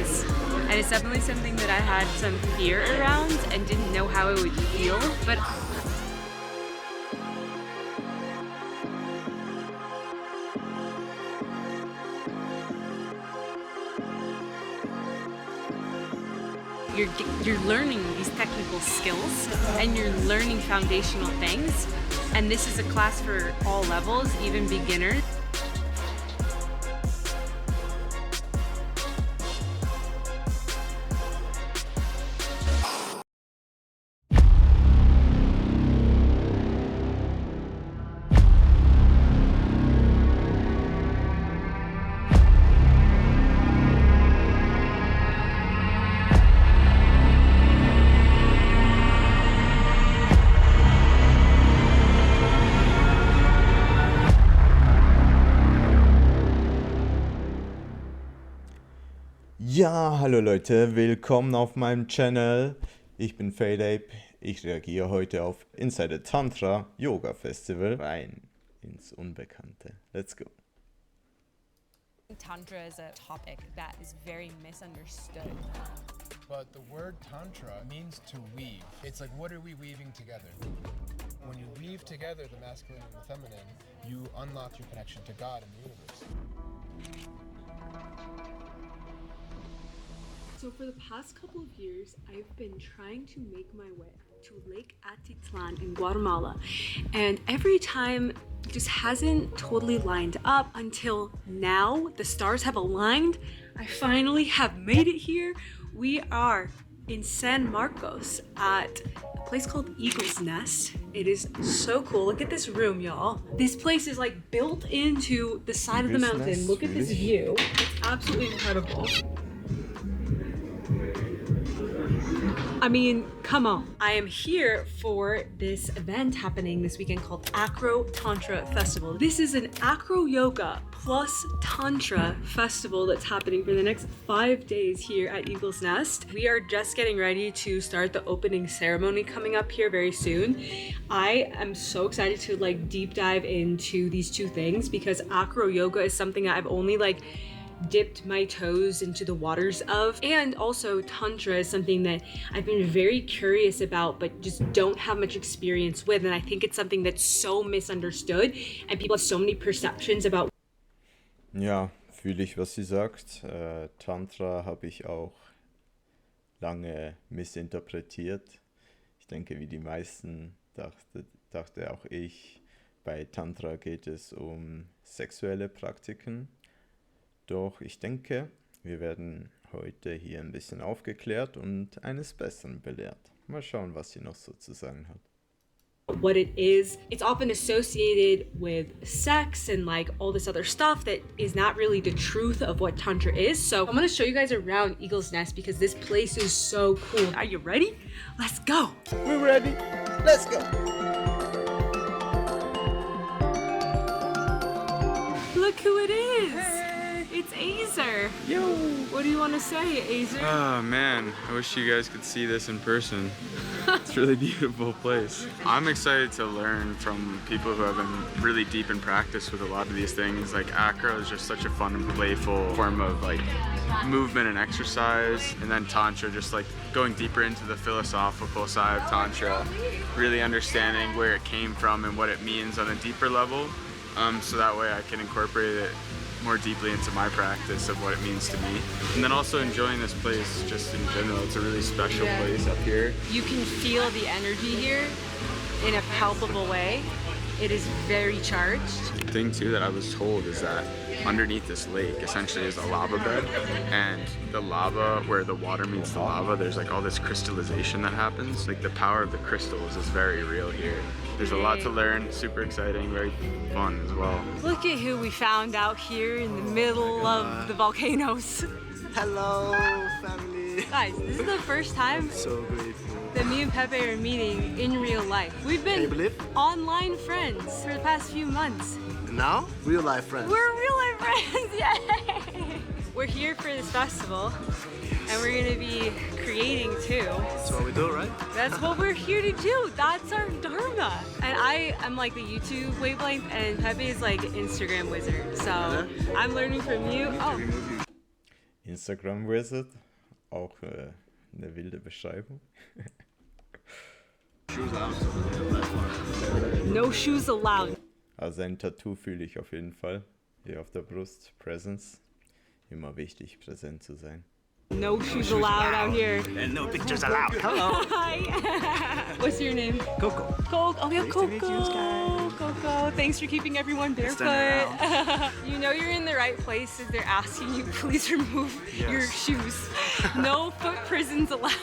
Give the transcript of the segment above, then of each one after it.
is. And it's definitely something that I had some fear around and didn't know how it would feel. But you're learning these technical skills and you're learning foundational things. And this is a class for all levels, even beginners. Ja, hallo Leute, willkommen auf meinem Channel. Ich bin Ape. Ich reagiere heute auf Inside the Tantra Yoga Festival rein ins Unbekannte. Let's go. Tantra is a topic that is very misunderstood. But the word Tantra means to weave. It's like, what are we weaving together? When you weave together the masculine and the feminine, you unlock your connection to God and the universe. So for the past couple of years, I've been trying to make my way to Lake Atitlan in Guatemala. And every time it just hasn't totally lined up until now. The stars have aligned. I finally have made it here. We are in San Marcos at a place called Eagle's Nest. It is so cool. Look at this room, y'all. This place is like built into the side of the mountain. Look at this view. It's absolutely incredible. I mean, come on. I am here for this event happening this weekend called Acro Tantra Festival. This is an acro yoga plus tantra festival that's happening for the next 5 days here at Eagle's Nest. We are just getting ready to start the opening ceremony coming up here very soon. I am so excited to like deep dive into these two things because acro yoga is something that I've only dipped my toes into the waters of, and also Tantra is something that I've been very curious about but just don't have much experience with, and I think it's something that's so misunderstood and people have so many perceptions about. Ja, fühle ich, was sie sagt. Tantra habe ich auch lange missinterpretiert. Ich denke, wie die meisten dachte auch ich, bei Tantra geht es um sexuelle Praktiken. Doch ich denke, wir werden heute hier ein bisschen aufgeklärt und eines Besseren belehrt. Mal schauen, was sie noch so zu sagen hat. What it is, it's often associated with sex and like all this other stuff that is not really the truth of what Tantra is. So I'm gonna show you guys around Eagle's Nest because this place is so cool. Are you ready? Let's go. We're ready. Let's go. Look who it is. It's Azer. Yo! What do you want to say, Azer? Oh man, I wish you guys could see this in person. It's a really beautiful place. I'm excited to learn from people who have been really deep in practice with a lot of these things. Like acro is just such a fun and playful form of like movement and exercise. And then Tantra, just like going deeper into the philosophical side of Tantra, really understanding where it came from and what it means on a deeper level. So that way I can incorporate it more deeply into my practice of what it means to me. And then also enjoying this place just in general. It's a really special place up here. You can feel the energy here in a palpable way. It is very charged. The thing too that I was told is that underneath this lake essentially is a lava bed, and the lava, where the water meets the lava, there's like all this crystallization that happens. Like the power of the crystals is very real here. There's a lot to learn, super exciting, very fun as well. Look at who we found out here in the middle of the volcanoes. Hello, family. Guys, this is the first time So grateful. that me and Pepe are meeting in real life. We've Can you been believe? online friends for the past few months. And now, real life friends. We're real life friends, yay! We're here for this festival, and we're gonna be creating too. That's what we do, right? That's what we're here to do. That's our dharma. And I am like the YouTube wavelength, and Pepe is like Instagram wizard. So I'm learning from you. Oh. Instagram-Wizard, auch eine wilde Beschreibung. No shoes allowed. Also ein Tattoo fühle ich auf jeden Fall. Hier auf der Brust, Presence. Immer wichtig, präsent zu sein. No shoes allowed out here. And no pictures allowed. Hello. Hi. What's your name? Coco. Coco. Oh, yeah, Nice to Coco. meet you, Sky. Coco. Thanks for keeping everyone barefoot. You know you're in the right place if they're asking you, please remove your shoes. No foot prisons allowed.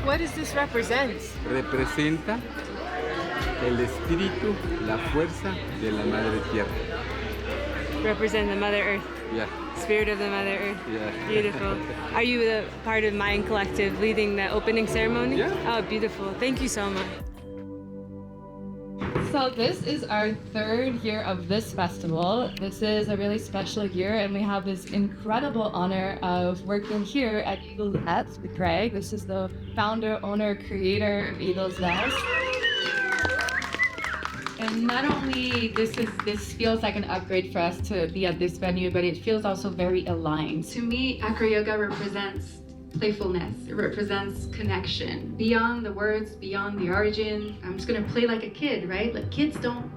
What does this represent? Representa el espíritu, la fuerza de la Madre Tierra. Represent the Mother Earth. Yeah, Spirit of the Mother Earth. yeah. Beautiful. Are you a part of Mind Collective leading the opening ceremony? Yeah. Oh, beautiful. Thank you so much. So this is our third year of this festival. This is a really special year, and we have this incredible honor of working here at Eagle's Nest with Craig. This is the founder, owner, creator of Eagle's Nest. And not only this feels like an upgrade for us to be at this venue, but it feels also very aligned. To me, acro yoga represents playfulness. It represents connection. Beyond the words, beyond the origin. I'm just gonna play like a kid, right? Like kids don't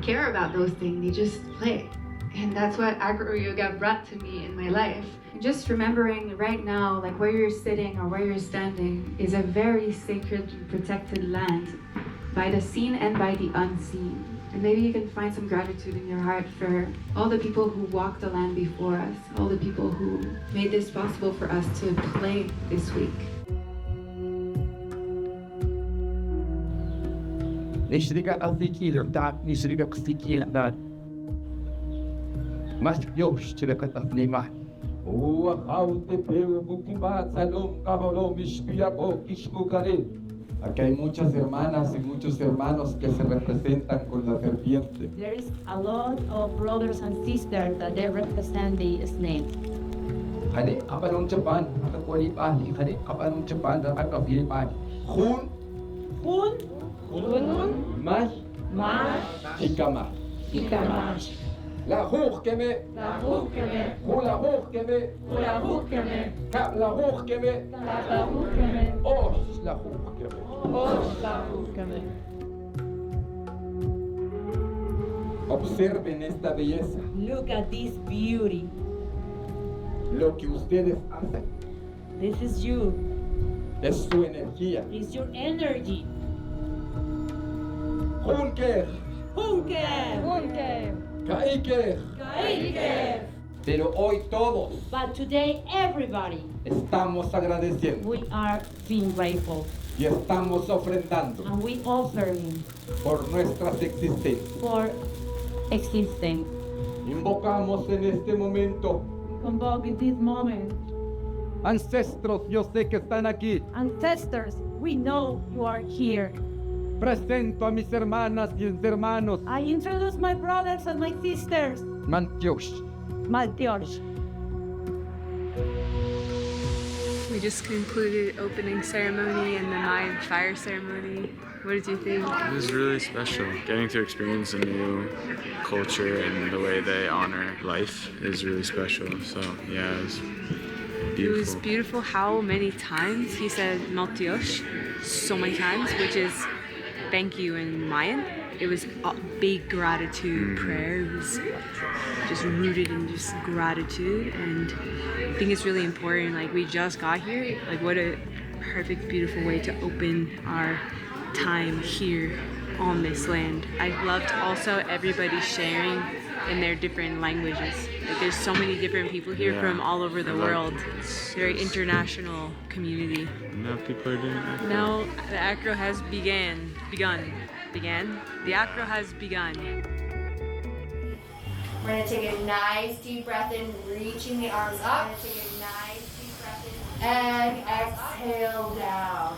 care about those things, they just play. And that's what acro yoga brought to me in my life. And just remembering right now, like where you're sitting or where you're standing is a very sacred and protected land by the seen and by the unseen. And maybe you can find some gratitude in your heart for all the people who walked the land before us, all the people who made this possible for us to play this week. Nishriga Altikir, Dak Nishriga Stikir, that must yosh to the Katanima. Oh, how the Peru Bukiba, Salom, Kaholom, Ishpiabo, Ishkukare. Aquí hay muchas hermanas y muchos hermanos que se representan con la serpiente. There is a lot of brothers and sisters that they represent the snake. Hadi kapan Japan, kakwali pa, hadi kapan Japan, kakapili pa. Hun, mas, ikama. La hurkeme, hula hurkeme, kap la hurkeme, os la hurkeme. Observen esta belleza. Look at this beauty. Lo que ustedes hacen This is you. es su energía. It's your energy. Hunker, Kaiker. Pero hoy todos But today, everybody, estamos agradeciendo we are being grateful. y estamos ofrendando And we offering por nuestras existencias. for existing. Invocamos en este momento Convoke in this moment. ancestros, yo sé que están aquí. Ancestors, we know you are here. Presento a mis hermanas y hermanos. I introduce my brothers and my sisters. Mantiosh. Malteos. We just concluded opening ceremony and the Mayan fire ceremony. What did you think? It was really special. Getting to experience a new culture and the way they honor life is really special. So yeah, it was beautiful. It was beautiful how many times he said Malteos, so many times, which is thank you in Mayan. It was a big gratitude prayer. It was just rooted in just gratitude, and I think it's really important. Like we just got here, like what a perfect, beautiful way to open our time here on this land. I loved also everybody sharing in their different languages. Like there's so many different people here from all over the world. Very international community. Now people are doing that. Now the acro has begun. The acro has begun. We're gonna take a nice deep breath in, reaching the arms up. We're gonna take a nice deep breath in and exhale down.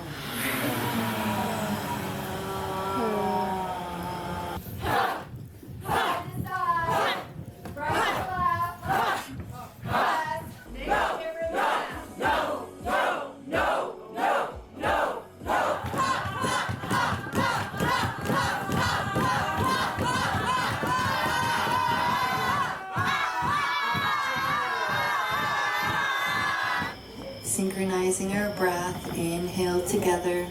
together.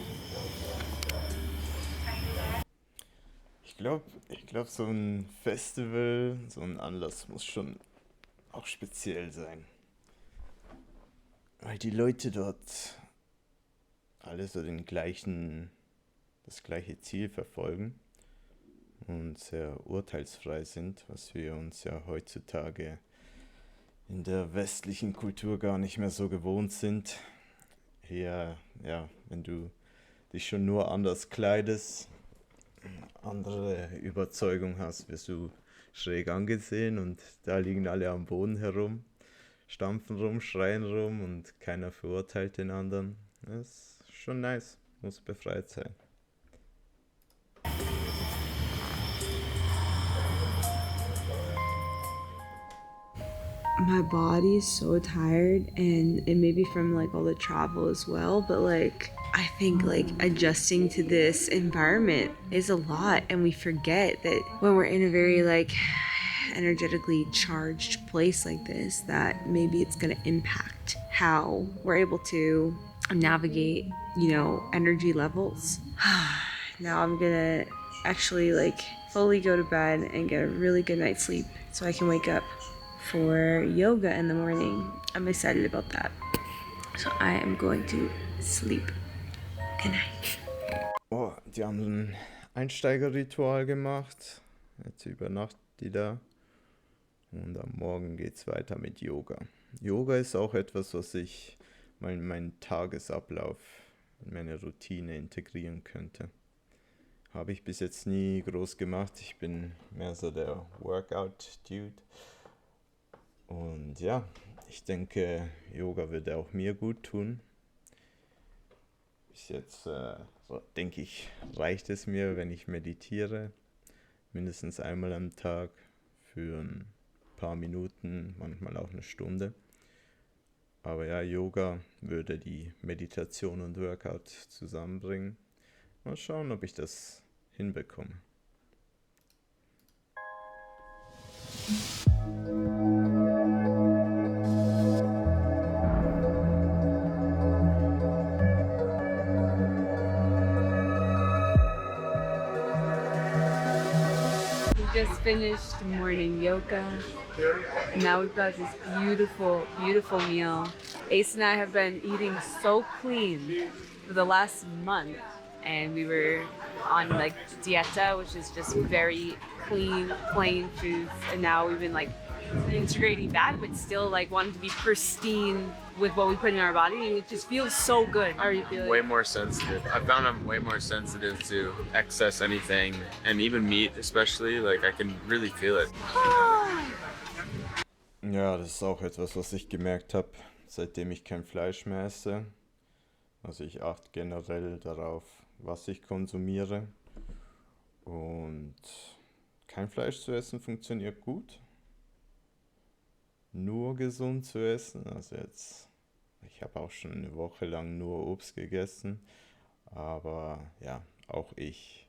Ich glaube, so ein Festival, so ein Anlass muss schon auch speziell sein. Weil die Leute dort alle so das gleiche Ziel verfolgen und sehr urteilsfrei sind, was wir uns ja heutzutage in der westlichen Kultur gar nicht mehr so gewohnt sind. Eher, ja, wenn du dich schon nur anders kleidest, andere Überzeugung hast, wirst du schräg angesehen und da liegen alle am Boden herum, stampfen rum, schreien rum und keiner verurteilt den anderen. Das ist schon nice, muss befreit sein. My body is so tired, and it may be from like all the travel as well, but like I think like adjusting to this environment is a lot, and we forget that when we're in a very like energetically charged place like this, that maybe it's going to impact how we're able to navigate, energy levels. Now I'm gonna actually like fully go to bed and get a really good night's sleep so I can wake up for yoga in the morning. I'm excited about that. So I am going to sleep. Good night. Oh, die haben ein Einsteigerritual gemacht. Jetzt übernachtet die da. Und am Morgen geht's weiter mit Yoga. Yoga ist auch etwas, was ich mal in meinen Tagesablauf, in meine Routine integrieren könnte. Habe ich bis jetzt nie groß gemacht. Ich bin mehr so der Workout-Dude. Und ja, ich denke, Yoga würde auch mir gut tun. Bis jetzt, denke ich, reicht es mir, wenn ich meditiere. Mindestens einmal am Tag für ein paar Minuten, manchmal auch eine Stunde. Aber ja, Yoga würde die Meditation und Workout zusammenbringen. Mal schauen, ob ich das hinbekomme. Just finished morning yoga. Now we've got this beautiful, beautiful meal. Ace and I have been eating so clean for the last month, and we were on like dieta, which is just very clean, plain foods, and now we've been like integrating that, but still like wanting to be pristine with what we put in our body, and it just feels so good. How are you feeling? Way more sensitive. I found I'm way more sensitive to excess anything, and even meat especially, like I can really feel it. Ja, das ist auch etwas, was ich gemerkt habe, seitdem ich kein Fleisch mehr esse. Also ich achte generell darauf, was ich konsumiere. Und kein Fleisch zu essen funktioniert gut. Nur gesund zu essen, also jetzt, ich habe auch schon eine Woche lang nur Obst gegessen, aber ja, auch ich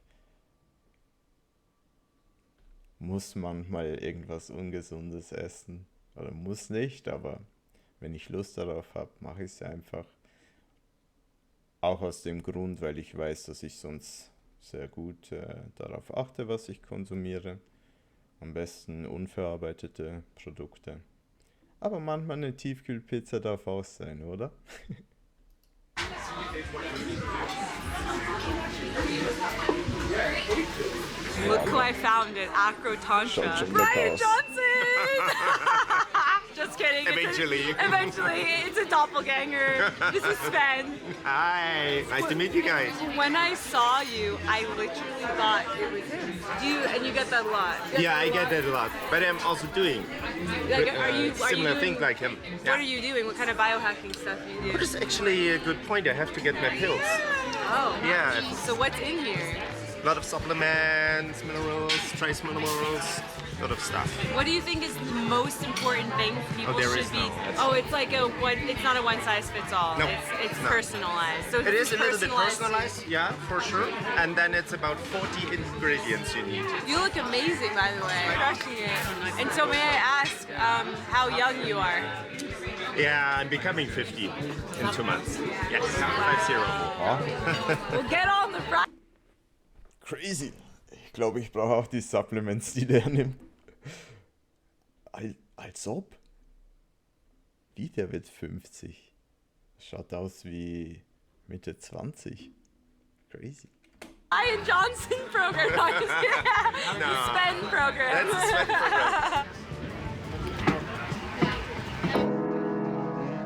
muss manchmal irgendwas Ungesundes essen, oder muss nicht, aber wenn ich Lust darauf habe, mache ich es einfach. Auch aus dem Grund, weil ich weiß, dass ich sonst sehr gut darauf achte, was ich konsumiere. Am besten unverarbeitete Produkte. Aber manchmal eine Tiefkühlpizza darf auch sein, oder? Look who I found at Acro Tantra. Brian Johnson! Just kidding. Eventually. Eventually. It's a doppelganger. This is Sven. Hi, nice to meet you guys. When I saw you, I literally thought it was him. And you get that a lot. Yeah, I get that a lot. But I'm also doing similar thing like him. What are you doing? What kind of biohacking stuff do you do? That's actually a good point. I have to get my pills. Oh. Yeah. So what's in here? A lot of supplements, minerals, trace minerals, a lot of stuff. What do you think is the most important thing people there should is be? no. Oh, it's like it's not a one size fits all. No. It's No. personalized. So It is a little bit personalized. personalized, yeah, for sure. And then it's about 40 ingredients you need. You look amazing, by the way. Crushing it. And so may I ask how young you are? Yeah, I'm becoming 50 in 2 months. Yes, 50. Well, get on the ride. Crazy. Ich glaube, ich brauche auch die Supplements, die der nimmt. Als ob. Wie, der wird 50. Schaut aus wie Mitte 20. Crazy. Ian Johnson program. No, I'm just kidding. No. The spend program. That's the sweat program.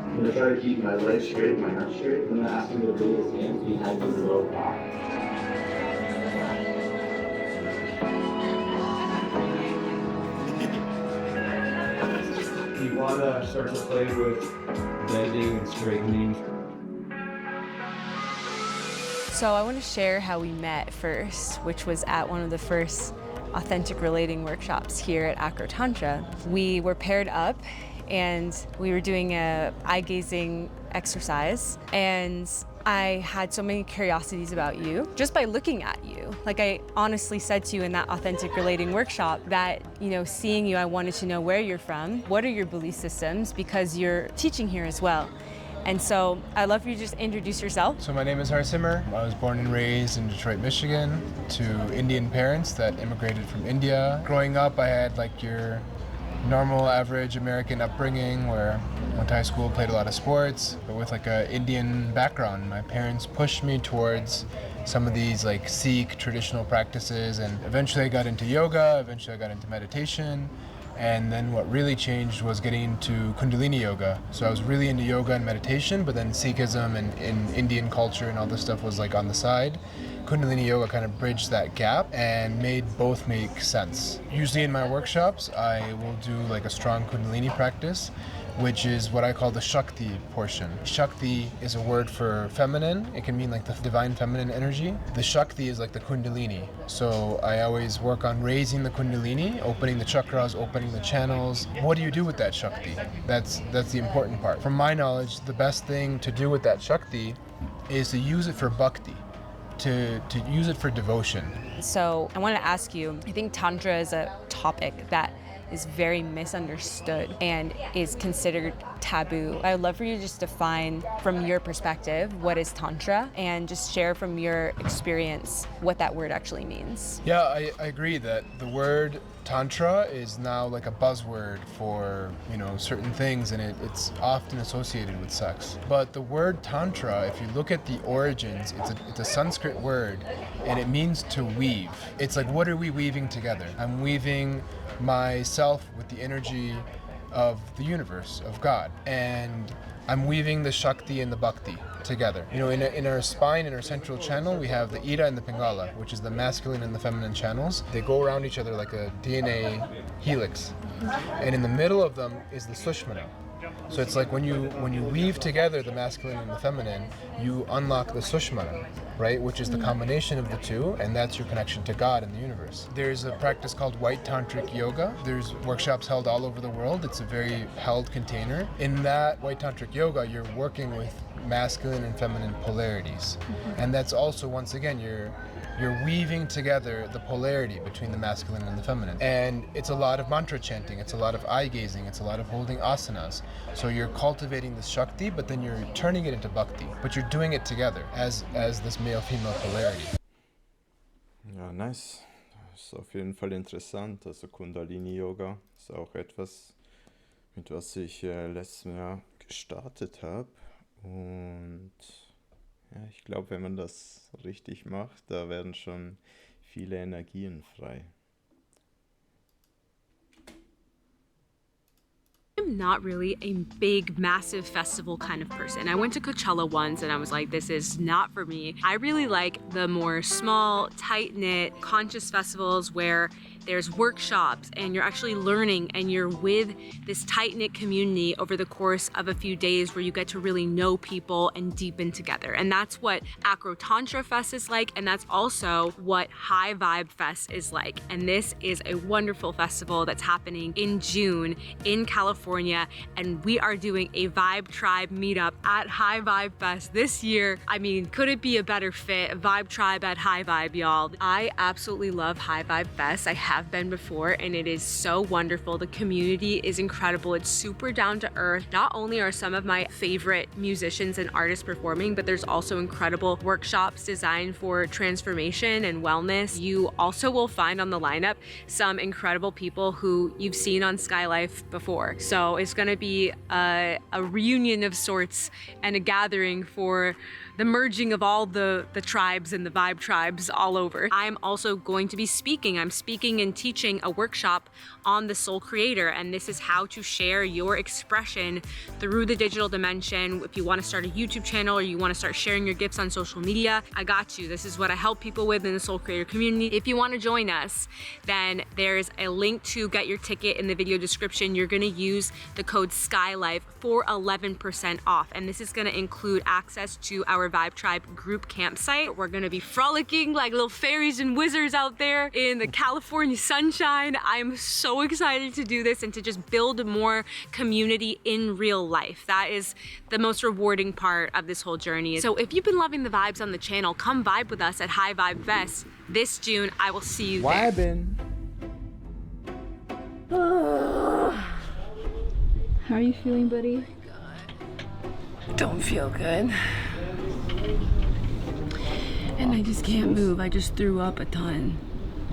I'm going to try to keep my legs straight and my arms straight. I'm going to ask you to bring his hands behind his low back. You want to start to play with bending and straightening. So I want to share how we met first, which was at one of the first authentic relating workshops here at Acro Tantra. We were paired up and we were doing a eye-gazing exercise, and I had so many curiosities about you just by looking at you. Like I honestly said to you in that authentic relating workshop that, seeing you, I wanted to know where you're from, what are your belief systems, because you're teaching here as well. And so I'd love for you to just introduce yourself. So my name is Harsimmer. I was born and raised in Detroit, Michigan, to Indian parents that immigrated from India. Growing up, I had like your normal average American upbringing where I went to high school, played a lot of sports, but with like a Indian background. My parents pushed me towards some of these like Sikh traditional practices, and eventually I got into yoga, eventually I got into meditation. And then what really changed was getting into Kundalini yoga. So I was really into yoga and meditation, but then Sikhism and Indian culture and all this stuff was like on the side. Kundalini yoga kind of bridged that gap and made both make sense. Usually in my workshops, I will do like a strong Kundalini practice, which is what I call the Shakti portion. Shakti is a word for feminine. It can mean like the divine feminine energy. The Shakti is like the Kundalini. So I always work on raising the Kundalini, opening the chakras, opening the channels. What do you do with that Shakti? That's the important part. From my knowledge, the best thing to do with that Shakti is to use it for bhakti, to use it for devotion. So I want to ask you, I think Tantra is a topic that is very misunderstood and is considered taboo. I would love for you to just define from your perspective what is Tantra and just share from your experience what that word actually means. Yeah, I agree that the word Tantra is now like a buzzword for, certain things, and it's often associated with sex. But the word Tantra, if you look at the origins, it's a Sanskrit word, and it means to weave. It's like, what are we weaving together? I'm weaving myself with the energy of the universe, of God, and I'm weaving the Shakti and the Bhakti together. In our spine, in our central channel, we have the Ida and the Pingala, which is the masculine and the feminine channels. They go around each other like a DNA helix. And in the middle of them is the Sushmana. So it's like when you weave together the masculine and the feminine, you unlock the Sushmana, right? Which is the combination of the two, and that's your connection to God and the universe. There's a practice called White Tantric Yoga. There's workshops held all over the world. It's a very held container. In that White Tantric Yoga, you're working with masculine and feminine polarities. And that's also, once again, you're weaving together the polarity between the masculine and the feminine. And it's a lot of mantra chanting, it's a lot of eye gazing, it's a lot of holding asanas. So you're cultivating this Shakti, but then you're turning it into Bhakti. But you're doing it together as this male-female polarity. Ja, nice. Ist auf jeden Fall interessant. Also Kundalini-Yoga ist auch etwas, mit was ich letztes Jahr gestartet habe. Und ja, ich glaube, wenn man das richtig macht, da werden schon viele Energien frei. I'm not really a big, massive festival kind of person. I went to Coachella once and I was like, this is not for me. I really like the more small, tight-knit, conscious festivals where there's workshops and you're actually learning and you're with this tight-knit community over the course of a few days where you get to really know people and deepen together. And that's what Acro Tantra Fest is like, and that's also what High Vibe Fest is like. And this is a wonderful festival that's happening in June in California, and we are doing a Vibe Tribe meetup at High Vibe Fest this year. I mean, could it be a better fit? Vibe Tribe at High Vibe, y'all. I absolutely love High Vibe Fest. I have been before and it is so wonderful. The community is incredible. It's super down to earth. Not only are some of my favorite musicians and artists performing, but there's also incredible workshops designed for transformation and wellness. You also will find on the lineup some incredible people who you've seen on Skylife before. So it's gonna be a reunion of sorts and a gathering for the merging of all the tribes and the vibe tribes all over. I'm also going to be speaking. I'm speaking and teaching a workshop on the soul creator, and this is how to share your expression through the digital dimension. If you want to start a YouTube channel or you want to start sharing your gifts on social media, I got you. This is what I help people with in the soul creator community. If you want to join us, then there's a link to get your ticket in the video description. You're going to use the code SKYLIFE for 11% off, and this is going to include access to our Vibe Tribe group campsite. We're gonna be frolicking like little fairies and wizards out there in the California sunshine. I'm so excited to do this and to just build more community in real life. That is the most rewarding part of this whole journey. So if you've been loving the vibes on the channel, come vibe with us at High Vibe Fest this June. I will see you there. Vibin'. How are you feeling, buddy? Don't feel good. And I just can't move. I just threw up a ton.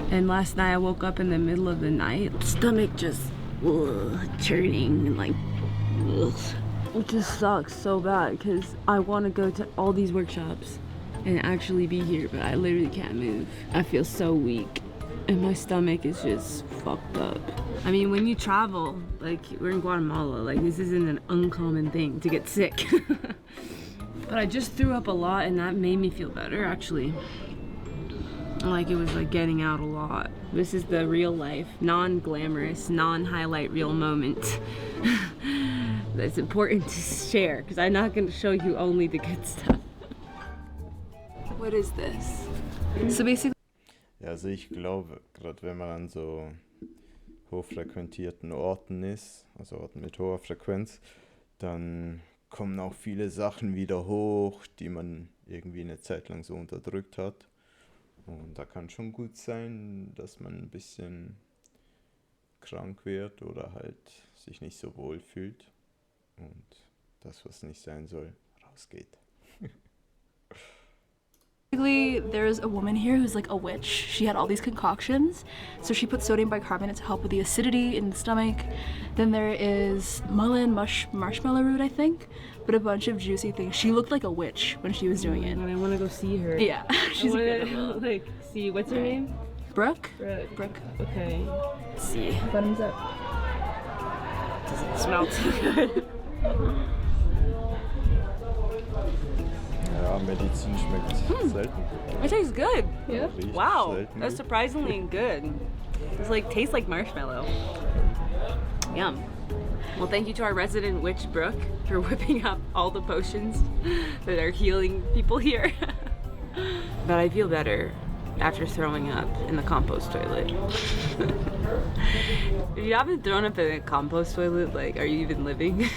And last night I woke up in the middle of the night. Stomach just churning and like, it just sucks so bad because I want to go to all these workshops and actually be here, but I literally can't move. I feel so weak and my stomach is just fucked up. I mean, when you travel, like we're in Guatemala, like this isn't an uncommon thing to get sick. But I just threw up a lot and that made me feel better actually. Like it was like getting out a lot. This is the real life, non-glamorous, non-highlight reel moment. That's important to share because I'm not going to show you only the good stuff. What is this? So basically. Ja, also ich glaube, gerade wenn man an so hochfrequentierten Orten ist, also Orten mit hoher Frequenz, dann kommen auch viele Sachen wieder hoch, die man irgendwie eine Zeit lang so unterdrückt hat. Und da kann schon gut sein, dass man ein bisschen krank wird oder halt sich nicht so wohl fühlt und das, was nicht sein soll, rausgeht. Basically, there's a woman here who's like a witch. She had all these concoctions. So she put sodium bicarbonate to help with the acidity in the stomach. Then there is mullein marshmallow root, I think, but a bunch of juicy things. She looked like a witch when she was doing it. I want to go see her. Yeah, she's incredible. Like, see, what's her name? Brooke? Brooke. Okay. Let's see. Bottoms up. Doesn't smell too good. Ja, Medizin schmeckt selten. It tastes good. Yeah. Wow, Selten that's gut. surprisingly good. It's like tastes like marshmallow. Yum. Well, thank you to our resident witch Brooke for whipping up all the potions that are healing people here. But I feel better after throwing up in the compost toilet. If you haven't thrown up in a compost toilet, like, are you even living?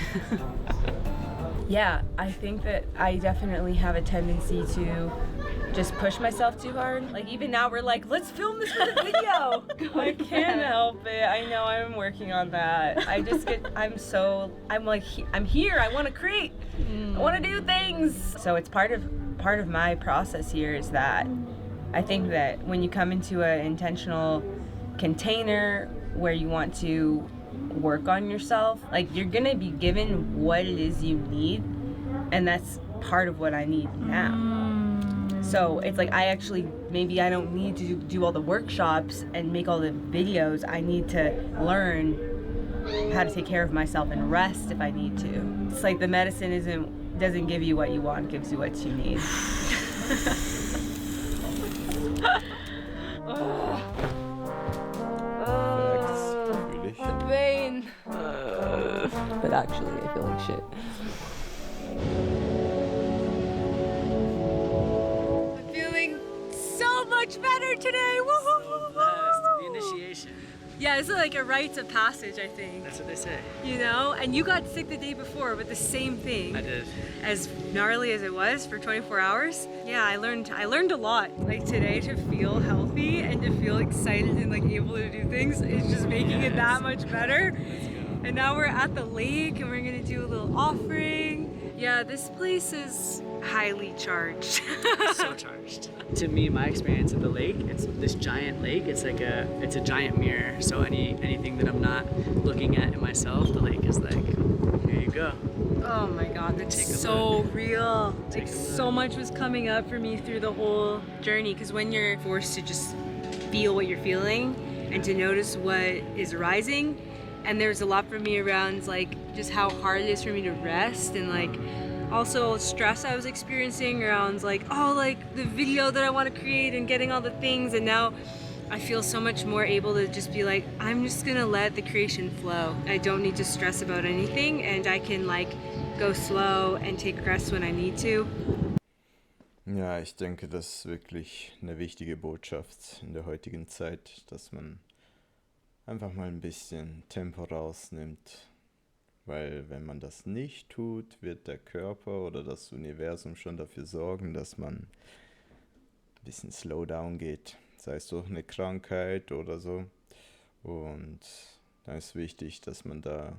Yeah, I think that I definitely have a tendency to just push myself too hard. Like even now we're like, let's film this for the video. I can't help it. I know I'm working on that. I just get, I'm here, I want to create. I want to do things. So it's part of my process here is that I think that when you come into an intentional container where you want to work on yourself, like you're gonna be given what it is you need, and that's part of what I need now. So it's like maybe I don't need to do all the workshops and make all the videos. I need to learn how to take care of myself and rest if I need to. It's like the medicine doesn't give you what you want, it gives you what you need. The pain. But actually, I feel like shit. I'm feeling so much better today. Woohoo! The initiation. Yeah, it's like a rite of passage, I think. That's what they say. You know, and you got sick the day before with the same thing. I did. As gnarly as it was for 24 hours. Yeah, I learned a lot. Like today, to feel healthy and to feel excited and like able to do things is just making it that much better. And now we're at the lake and we're gonna do a little offering. Yeah, this place is highly charged. So charged. To me, my experience at the lake, it's this giant lake. It's like it's a giant mirror. So anything that I'm not looking at in myself, the lake is like, here you go. Oh my God, that's so real. Like so much was coming up for me through the whole journey, because when you're forced to just feel what you're feeling and to notice what is arising, and there's a lot for me around like just how hard it is for me to rest, and like also stress I was experiencing around like, oh, like the video that I want to create and getting all the things, and now I feel so much more able to just be like, I'm just gonna let the creation flow. I don't need to stress about anything, and I can like go slow and take rest when I need to. Ja, ich denke, das ist wirklich eine wichtige Botschaft in der heutigen Zeit, dass man einfach mal ein bisschen Tempo rausnimmt. Weil wenn man das nicht tut, wird der Körper oder das Universum schon dafür sorgen, dass man ein bisschen Slowdown geht. Sei es durch eine Krankheit oder so. Und da ist wichtig, dass man da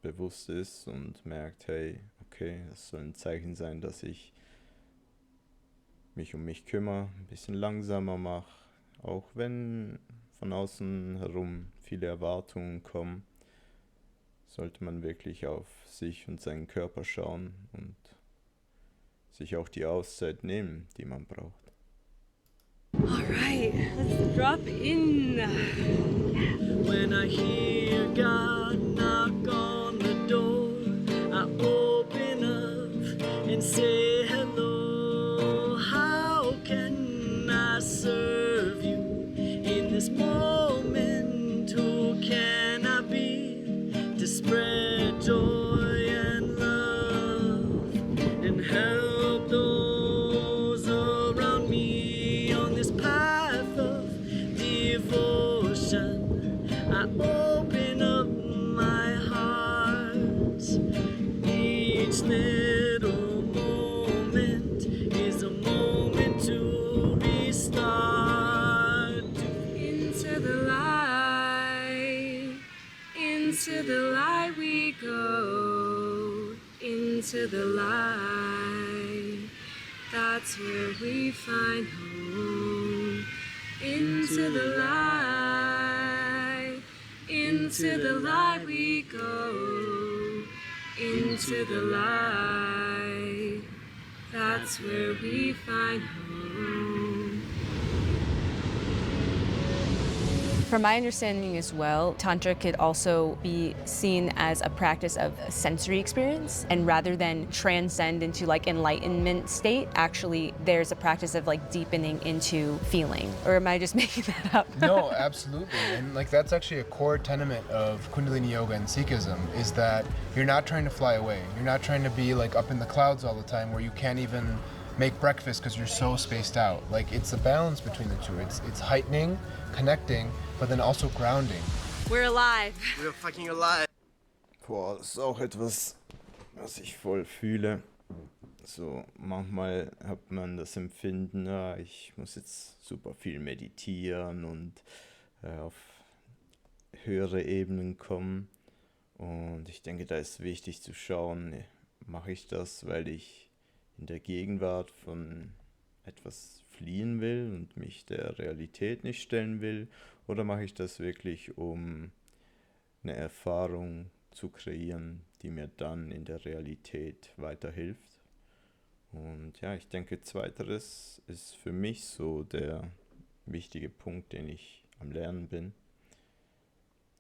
bewusst ist und merkt, hey, okay, das soll ein Zeichen sein, dass ich mich um mich kümmere, ein bisschen langsamer mache, auch wenn von außen herum viele Erwartungen kommen, sollte man wirklich auf sich und seinen Körper schauen und sich auch die Auszeit nehmen, die man braucht. Alright, let's drop in. When I hear God knock on the door, I open up and say hello. How can I serve you in this moment? Who can I be to spread joy and love and help those around me on this path of devotion? I open up my heart. Each little moment is a moment to restart. Into the light we go. Into the light, that's where we find home. Into the light we go. Into the light, that's where we find home. From my understanding as well, Tantra could also be seen as a practice of a sensory experience, and rather than transcend into like enlightenment state, actually there's a practice of like deepening into feeling. Or am I just making that up? No, absolutely. And like that's actually a core tenet of Kundalini Yoga and Sikhism, is that you're not trying to fly away. You're not trying to be like up in the clouds all the time where you can't even make breakfast because you're so spaced out. Like it's a balance between the two. It's heightening, connecting, but then also grounding. We're alive. We're fucking alive. Boah, das ist auch etwas, was ich voll fühle. So, manchmal hat man das Empfinden, ja, ich muss jetzt super viel meditieren und auf höhere Ebenen kommen. Und ich denke, da ist wichtig zu schauen, mache ich das, weil ich in der Gegenwart von etwas fliehen will und mich der Realität nicht stellen will, oder mache ich das wirklich, um eine Erfahrung zu kreieren, die mir dann in der Realität weiterhilft. Und ja, ich denke, zweiteres ist für mich so der wichtige Punkt, den ich am Lernen bin.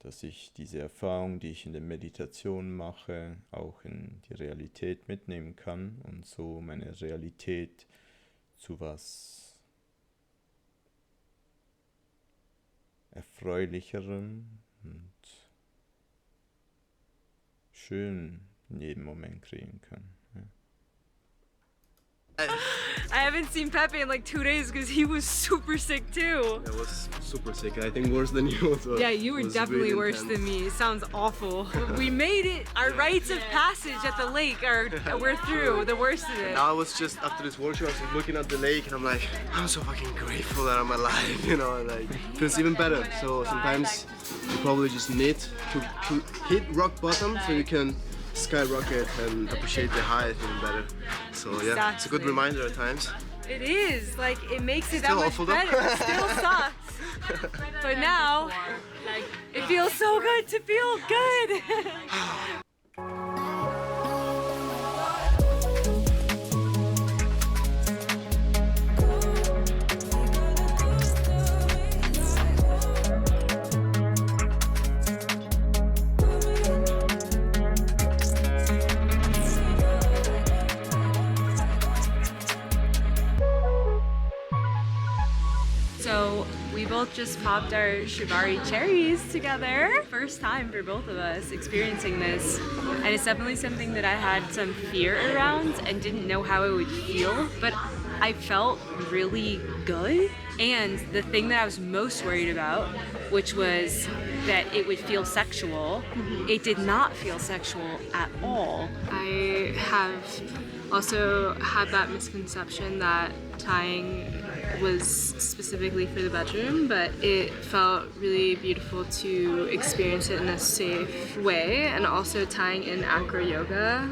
dass ich diese Erfahrung, die ich in der Meditation mache, auch in die Realität mitnehmen kann und so meine Realität zu was Erfreulicherem und schön in jedem Moment kreieren kann. Ja. I haven't seen Pepe in like 2 days because he was super sick too. I was super sick. I think worse than you. So yeah, you were definitely really worse than me. It sounds awful. We made it. Our rites of passage at the lake we're through the worst of it. Now I was just after this workshop, I was looking at the lake and I'm like, I'm so fucking grateful that I'm alive. You know, like it feels even better. So sometimes you probably just need to hit rock bottom so you can skyrocket and appreciate the high even better. So yeah, exactly. It's a good reminder at times. It is, like it makes it Still that much better. It still sucks. But now, it feels so good to feel good. So we both just popped our Shibari cherries together. First time for both of us experiencing this. And it's definitely something that I had some fear around and didn't know how it would feel, but I felt really good. And the thing that I was most worried about, which was that it would feel sexual, it did not feel sexual at all. I have also had that misconception that tying was specifically for the bedroom, but it felt really beautiful to experience it in a safe way, and also tying in acro yoga,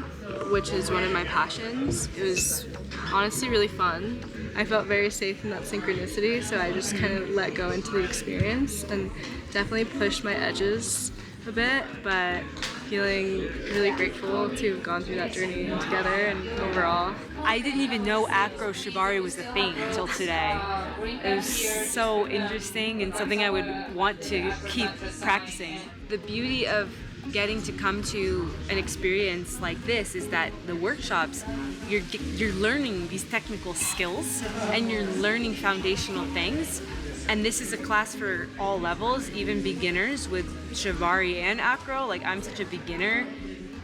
which is one of my passions. It was honestly really fun. I felt very safe in that synchronicity, so I just kind of let go into the experience and definitely pushed my edges a bit, but feeling really grateful to have gone through that journey together and overall. I didn't even know acro shibari was a thing until today. It was so interesting and something I would want to keep practicing. The beauty of getting to come to an experience like this is that the workshops, you're learning these technical skills and you're learning foundational things. And this is a class for all levels, even beginners with Shibari and Acro. Like, I'm such a beginner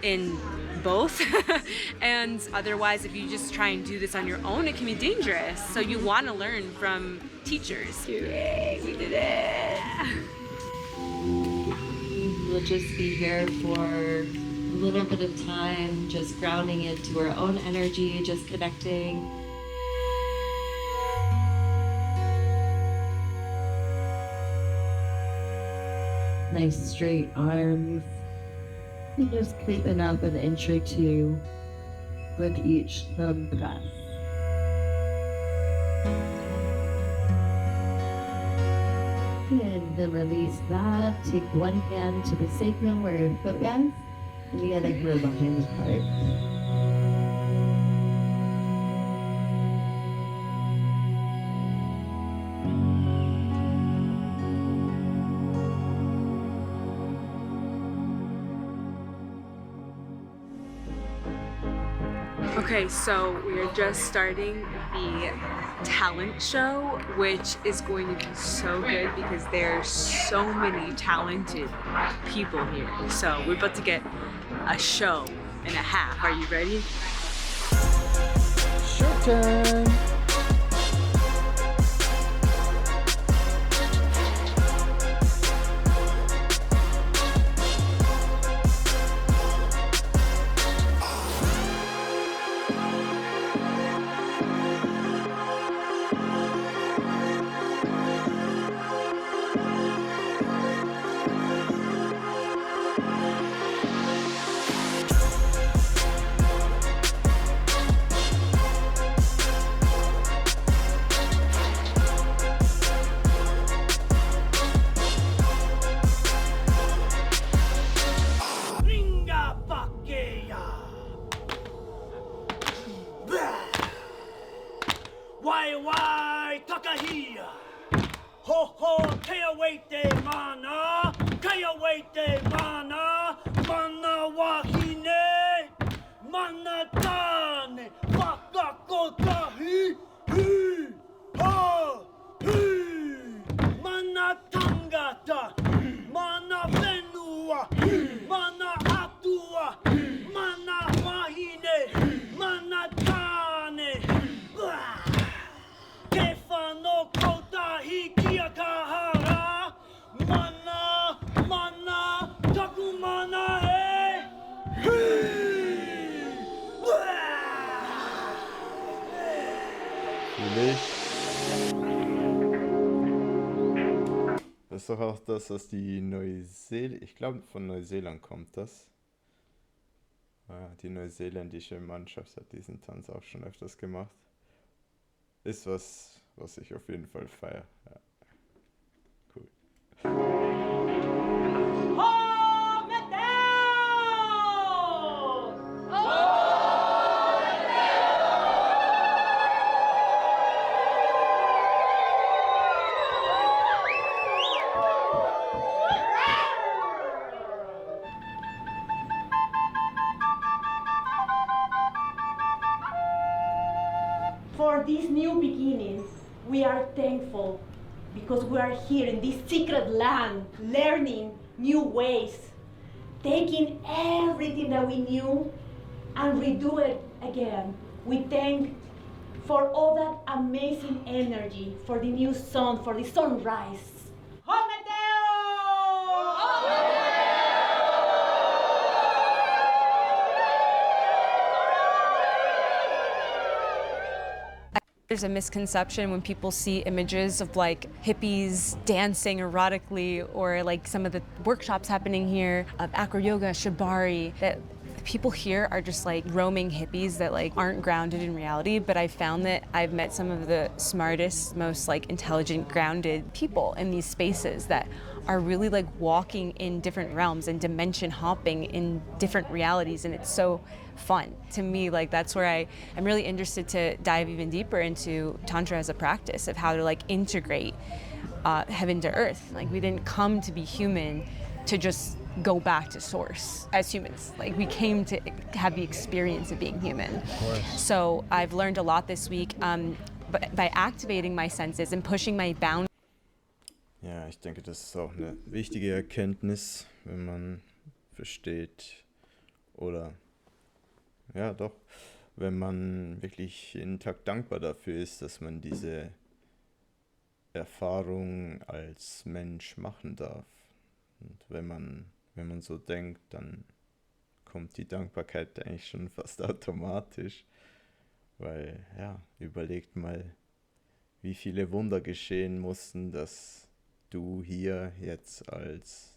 in both. And otherwise, if you just try and do this on your own, it can be dangerous. So you want to learn from teachers. Yay, we did it. We'll just be here for a little bit of time, just grounding into our own energy, just connecting. Nice straight arms. And just creeping up an inch or two with each thumb breath. And then release that. Take one hand to the sacrum where your foot was, and the other hand behind the heart. Okay, so we are just starting the talent show, which is going to be so good because there's so many talented people here. So we're about to get a show and a half. Are you ready? Show time! Why, Takahia! Ho ho, te away te mana! Kaya waite mana, mana wahine, mana tane, wakakota hi, ha, mana tangata, mana venua, mana atua, mana wahine, mana tane, kefano kota hikia kahara, mana, mana, taku mana Das ist doch auch das, was die Neuseeland, ich glaube von Neuseeland kommt das. Die neuseeländische Mannschaft hat diesen Tanz auch schon öfters gemacht. Ist was ich auf jeden Fall feiere. Ja. Cool. For this new beginning, we are thankful because we are here in this secret land, learning new ways, taking everything that we knew and redo it again. We thank for all that amazing energy, for the new sun, for the sunrise. There's a misconception when people see images of like hippies dancing erotically or like some of the workshops happening here of acro yoga, shibari, that the people here are just like roaming hippies that like aren't grounded in reality. But I found that I've met some of the smartest, most like intelligent, grounded people in these spaces that are really like walking in different realms and dimension hopping in different realities, and it's so fun. To me, like that's where I'm really interested to dive even deeper into Tantra as a practice of how to like integrate heaven to earth. Like we didn't come to be human to just go back to source as humans. Like we came to have the experience of being human. Of course. So I've learned a lot this week by activating my senses and pushing my boundaries. Ja, ich denke, das ist auch eine wichtige Erkenntnis, wenn man versteht oder ja doch, wenn man wirklich jeden Tag dankbar dafür ist, dass man diese Erfahrung als Mensch machen darf. Und wenn man so denkt, dann kommt die Dankbarkeit eigentlich schon fast automatisch, weil ja, überlegt mal, wie viele Wunder geschehen mussten, dass du hier jetzt als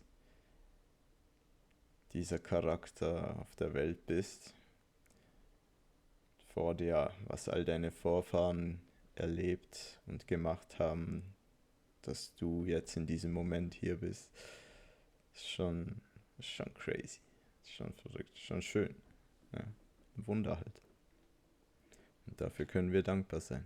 dieser Charakter auf der Welt bist. Vor dir, was all deine Vorfahren erlebt und gemacht haben, dass du jetzt in diesem Moment hier bist, ist schon crazy, ist schon verrückt, schon schön. Ja, ein Wunder halt. Und dafür können wir dankbar sein.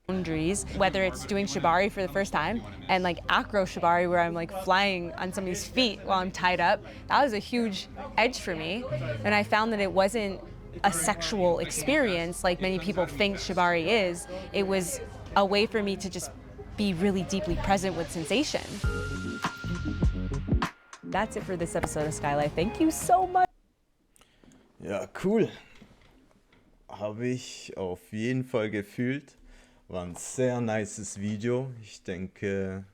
Boundaries, whether it's doing shibari for the first time and like acro shibari where I'm like flying on somebody's feet while I'm tied up, that was a huge edge for me. And I found that it wasn't a sexual experience like many people think shibari is. It was a way for me to just be really deeply present with sensation. That's it for this episode of Skylife. Thank you so much. Ja, cool. Habe ich auf jeden Fall gefühlt. War ein sehr nices Video. Ich denke,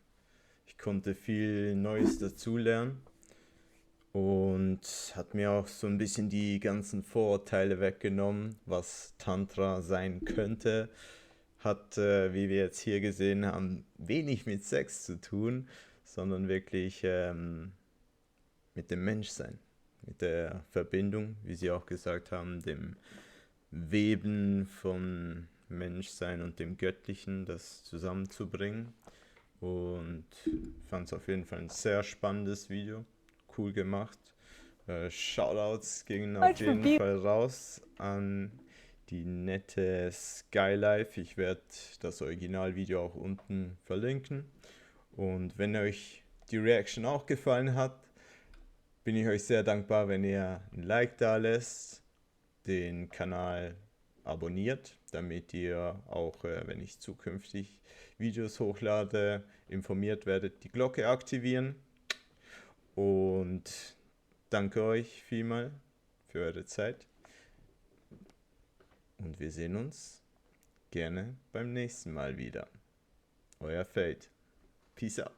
ich konnte viel Neues dazulernen und hat mir auch so ein bisschen die ganzen Vorurteile weggenommen, was Tantra sein könnte. Hat, wie wir jetzt hier gesehen haben, wenig mit Sex zu tun, sondern wirklich mit dem Menschsein, mit der Verbindung, wie Sie auch gesagt haben, dem Weben von Menschsein und dem Göttlichen, das zusammenzubringen. Und fand es auf jeden Fall ein sehr spannendes Video, cool gemacht. Shoutouts gingen auf jeden Fall raus an die nette Skylife. Ich werde das Originalvideo auch unten verlinken. Und wenn euch die Reaction auch gefallen hat, bin ich euch sehr dankbar, wenn ihr ein Like da lässt, den Kanal abonniert, damit ihr auch, wenn ich zukünftig Videos hochlade, informiert werdet, die Glocke aktivieren. Und danke euch vielmal für eure Zeit. Und wir sehen uns gerne beim nächsten Mal wieder. Euer Fate. Peace out.